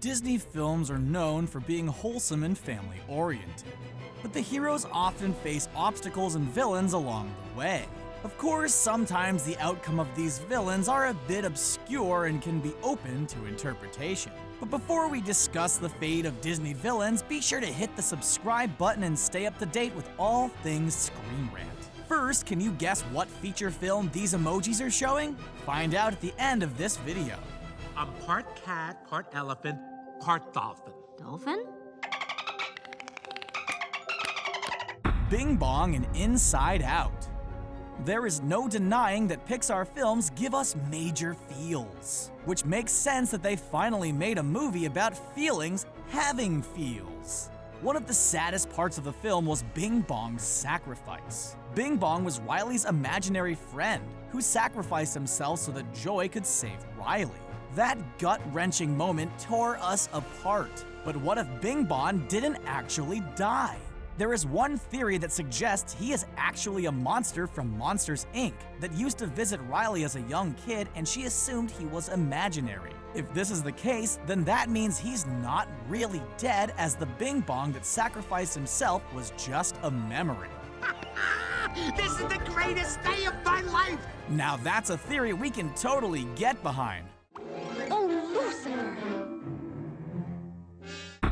Disney films are known for being wholesome and family-oriented, but the heroes often face obstacles and villains along the way. Of course, sometimes the outcome of these villains are a bit obscure and can be open to interpretation. But before we discuss the fate of Disney villains, be sure to hit the subscribe button and stay up to date with all things Screen Rant. First, can you guess what feature film these emojis are showing? Find out at the end of this video. I'm part cat, part elephant, part dolphin. Dolphin? Bing Bong and Inside Out. There is no denying that Pixar films give us major feels, which makes sense that they finally made a movie about feelings having feels. One of the saddest parts of the film was Bing Bong's sacrifice. Bing Bong was Riley's imaginary friend who sacrificed himself so that Joy could save Riley. That gut-wrenching moment tore us apart. But what if Bing Bong didn't actually die? There is one theory that suggests he is actually a monster from Monsters, Inc. that used to visit Riley as a young kid and she assumed he was imaginary. If this is the case, then that means he's not really dead, as the Bing Bong that sacrificed himself was just a memory. This is the greatest day of my life! Now that's a theory we can totally get behind. Oh, Lucifer!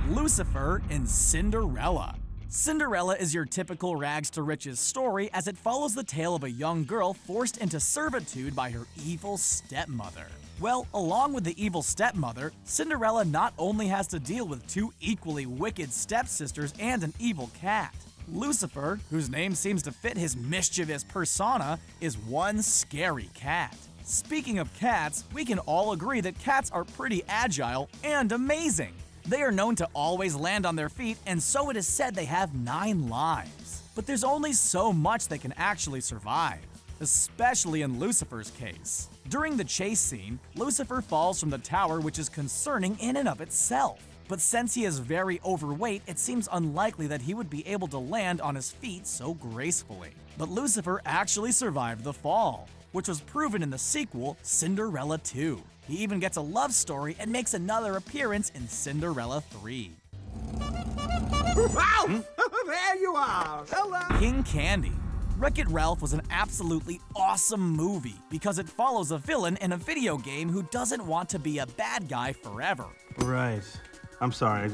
Lucifer and Cinderella. Cinderella is your typical rags to riches story, as it follows the tale of a young girl forced into servitude by her evil stepmother. Well, along with the evil stepmother, Cinderella not only has to deal with two equally wicked stepsisters and an evil cat. Lucifer, whose name seems to fit his mischievous persona, is one scary cat. Speaking of cats, we can all agree that cats are pretty agile and amazing. They are known to always land on their feet, and so it is said they have 9 lives. But there's only so much they can actually survive, especially in Lucifer's case. During the chase scene, Lucifer falls from the tower, which is concerning in and of itself. But since he is very overweight, it seems unlikely that he would be able to land on his feet so gracefully. But Lucifer actually survived the fall, which was proven in the sequel, Cinderella 2. He even gets a love story and makes another appearance in Cinderella 3. Wow! There you are! Hello! King Candy. Wreck-It Ralph was an absolutely awesome movie because it follows a villain in a video game who doesn't want to be a bad guy forever. Right. I'm sorry,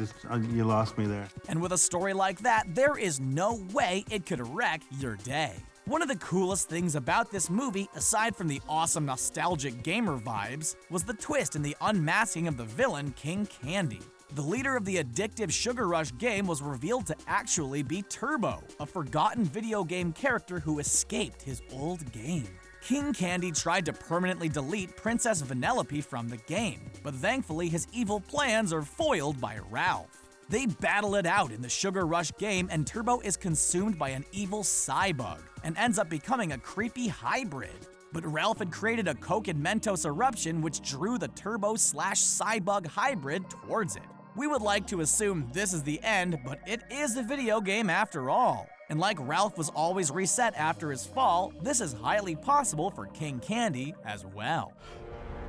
you lost me there. And with a story like that, there is no way it could wreck your day. One of the coolest things about this movie, aside from the awesome nostalgic gamer vibes, was the twist in the unmasking of the villain, King Candy. The leader of the addictive Sugar Rush game was revealed to actually be Turbo, a forgotten video game character who escaped his old game. King Candy tried to permanently delete Princess Vanellope from the game, but thankfully his evil plans are foiled by Ralph. They battle it out in the Sugar Rush game, and Turbo is consumed by an evil Cybug and ends up becoming a creepy hybrid. But Ralph had created a Coke and Mentos eruption which drew the Turbo/Cybug hybrid towards it. We would like to assume this is the end, but it is a video game after all. And like Ralph was always reset after his fall, this is highly possible for King Candy as well.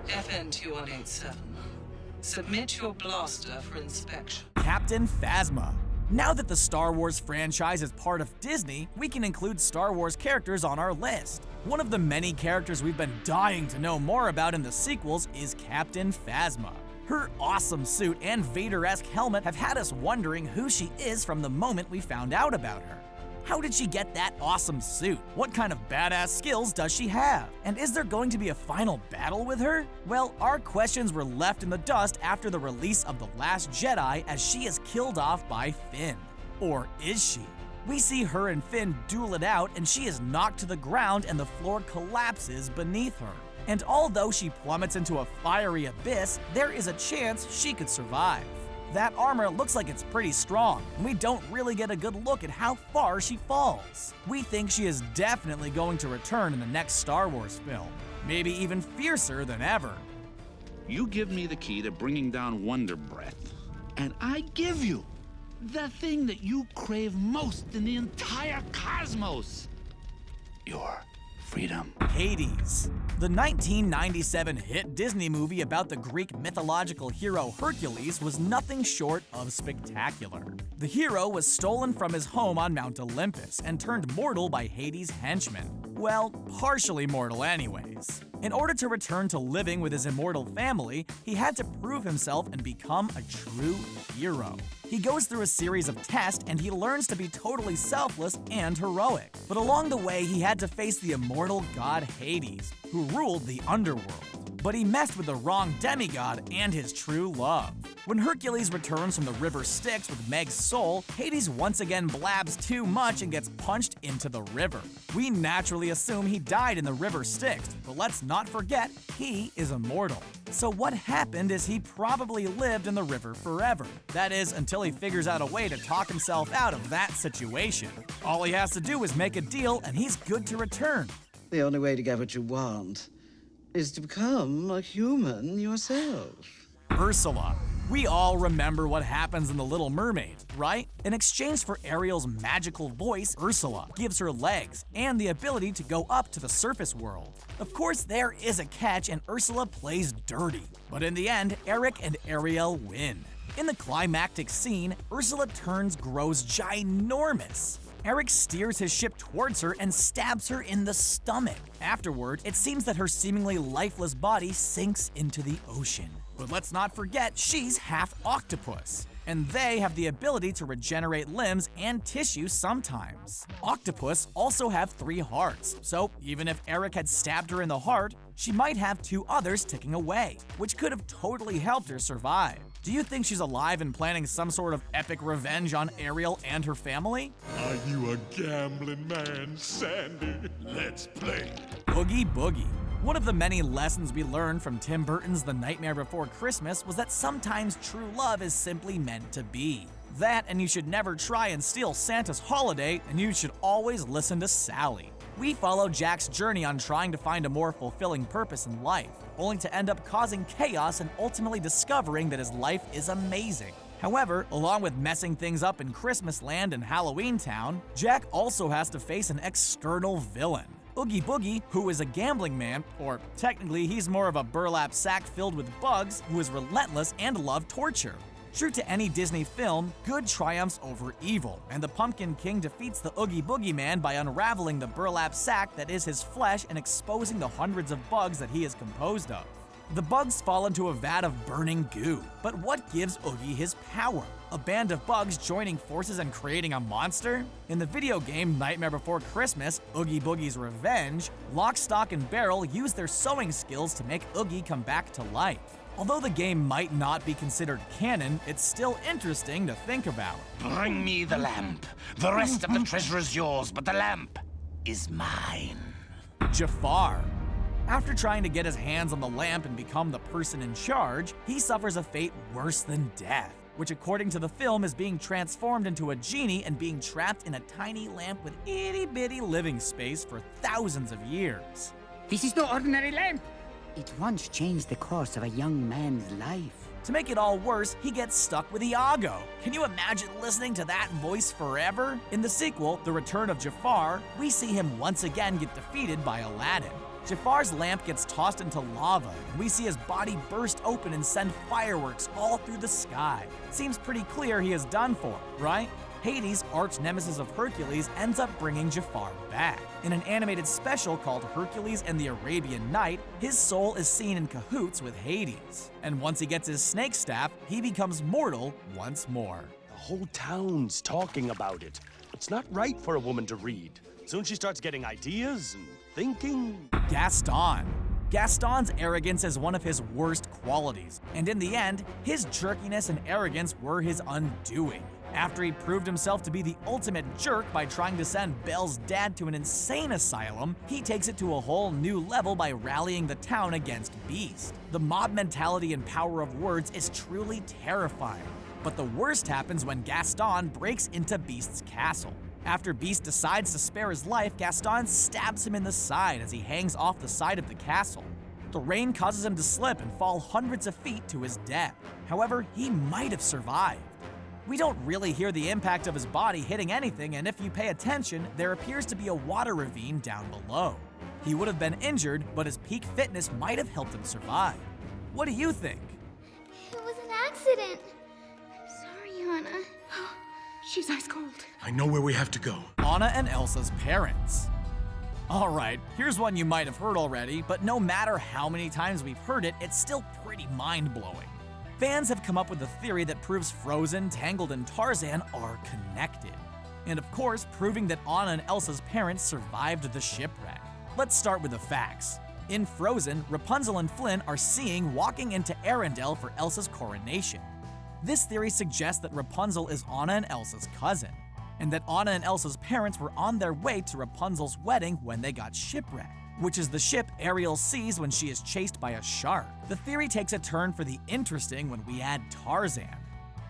FN2187. Submit your blaster for inspection. Captain Phasma. Now that the Star Wars franchise is part of Disney, we can include Star Wars characters on our list. One of the many characters we've been dying to know more about in the sequels is Captain Phasma. Her awesome suit and Vader-esque helmet have had us wondering who she is from the moment we found out about her. How did she get that awesome suit? What kind of badass skills does she have? And is there going to be a final battle with her? Well, our questions were left in the dust after the release of The Last Jedi, as she is killed off by Finn. Or is she? We see her and Finn duel it out, and she is knocked to the ground and the floor collapses beneath her. And although she plummets into a fiery abyss, there is a chance she could survive. That armor looks like it's pretty strong, and we don't really get a good look at how far she falls. We think she is definitely going to return in the next Star Wars film, maybe even fiercer than ever. You give me the key to bringing down Wonder Breath, and I give you the thing that you crave most in the entire cosmos. Your freedom. Hades. The 1997 hit Disney movie about the Greek mythological hero Hercules was nothing short of spectacular. The hero was stolen from his home on Mount Olympus and turned mortal by Hades' henchmen. Well, partially mortal anyways. In order to return to living with his immortal family, he had to prove himself and become a true hero. He goes through a series of tests and he learns to be totally selfless and heroic. But along the way, he had to face the immortal god Hades, who ruled the underworld. But he messed with the wrong demigod and his true love. When Hercules returns from the river Styx with Meg's soul, Hades once again blabs too much and gets punched into the river. We naturally assume he died in the river Styx, but let's not forget, he is immortal. So what happened is he probably lived in the river forever. That is, until he figures out a way to talk himself out of that situation. All he has to do is make a deal and he's good to return. The only way to get what you want is to become a human yourself. Ursula. We all remember what happens in The Little Mermaid, right? In exchange for Ariel's magical voice, Ursula gives her legs and the ability to go up to the surface world. Of course, there is a catch and Ursula plays dirty. But in the end, Eric and Ariel win. In the climactic scene, Ursula grows ginormous. Eric steers his ship towards her and stabs her in the stomach. Afterward, it seems that her seemingly lifeless body sinks into the ocean. But let's not forget, she's half octopus, and they have the ability to regenerate limbs and tissue sometimes. Octopus also have 3 hearts, so even if Eric had stabbed her in the heart, she might have 2 others ticking away, which could have totally helped her survive. Do you think she's alive and planning some sort of epic revenge on Ariel and her family? Are you a gambling man, Sandy? Let's play. Huggy Buggy. One of the many lessons we learned from Tim Burton's The Nightmare Before Christmas was that sometimes true love is simply meant to be. That, and you should never try and steal Santa's holiday, and you should always listen to Sally. We follow Jack's journey on trying to find a more fulfilling purpose in life, only to end up causing chaos and ultimately discovering that his life is amazing. However, along with messing things up in Christmas Land and Halloween Town, Jack also has to face an external villain. Oogie Boogie, who is a gambling man, or technically he's more of a burlap sack filled with bugs who is relentless and loves torture. True to any Disney film, good triumphs over evil, and the Pumpkin King defeats the Oogie Boogie Man by unraveling the burlap sack that is his flesh and exposing the hundreds of bugs that he is composed of. The bugs fall into a vat of burning goo, but what gives Oogie his power? A band of bugs joining forces and creating a monster? In the video game Nightmare Before Christmas, Oogie Boogie's Revenge, Lock, Stock, and Barrel use their sewing skills to make Oogie come back to life. Although the game might not be considered canon, it's still interesting to think about. Bring me the lamp. The rest of the treasure is yours, but the lamp is mine. Jafar. After trying to get his hands on the lamp and become the person in charge, he suffers a fate worse than death, which according to the film is being transformed into a genie and being trapped in a tiny lamp with itty-bitty living space for thousands of years. This is no ordinary lamp. It once changed the course of a young man's life. To make it all worse, he gets stuck with Iago. Can you imagine listening to that voice forever? In the sequel, The Return of Jafar, we see him once again get defeated by Aladdin. Jafar's lamp gets tossed into lava, and we see his body burst open and send fireworks all through the sky. Seems pretty clear he is done for, right? Hades, arch nemesis of Hercules, ends up bringing Jafar back. In an animated special called Hercules and the Arabian Night, his soul is seen in cahoots with Hades. And once he gets his snake staff, he becomes mortal once more. The whole town's talking about it. It's not right for a woman to read. Soon she starts getting ideas and thinking. Gaston. Gaston's arrogance is one of his worst qualities, and in the end, his jerkiness and arrogance were his undoing. After he proved himself to be the ultimate jerk by trying to send Belle's dad to an insane asylum, he takes it to a whole new level by rallying the town against Beast. The mob mentality and power of words is truly terrifying. But the worst happens when Gaston breaks into Beast's castle. After Beast decides to spare his life, Gaston stabs him in the side as he hangs off the side of the castle. The rain causes him to slip and fall hundreds of feet to his death. However, he might have survived. We don't really hear the impact of his body hitting anything, and if you pay attention, there appears to be a water ravine down below. He would have been injured, but his peak fitness might have helped him survive. What do you think? It was an accident. I'm sorry, Anna. She's ice cold. I know where we have to go. Anna and Elsa's parents. Alright, here's one you might have heard already, but no matter how many times we've heard it, it's still pretty mind-blowing. Fans have come up with a theory that proves Frozen, Tangled, and Tarzan are connected. And of course, proving that Anna and Elsa's parents survived the shipwreck. Let's start with the facts. In Frozen, Rapunzel and Flynn are seen walking into Arendelle for Elsa's coronation. This theory suggests that Rapunzel is Anna and Elsa's cousin, and that Anna and Elsa's parents were on their way to Rapunzel's wedding when they got shipwrecked, which is the ship Ariel sees when she is chased by a shark. The theory takes a turn for the interesting when we add Tarzan.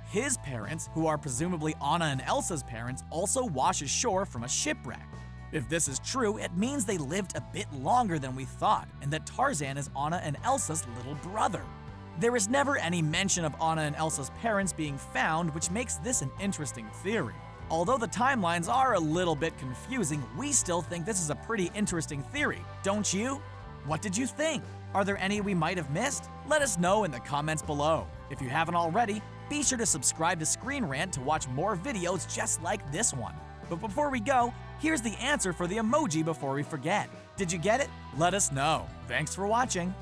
His parents, who are presumably Anna and Elsa's parents, also wash ashore from a shipwreck. If this is true, it means they lived a bit longer than we thought, and that Tarzan is Anna and Elsa's little brother. There is never any mention of Anna and Elsa's parents being found, which makes this an interesting theory. Although the timelines are a little bit confusing, we still think this is a pretty interesting theory, don't you? What did you think? Are there any we might have missed? Let us know in the comments below. If you haven't already, be sure to subscribe to Screen Rant to watch more videos just like this one. But before we go, here's the answer for the emoji before we forget. Did you get it? Let us know. Thanks for watching.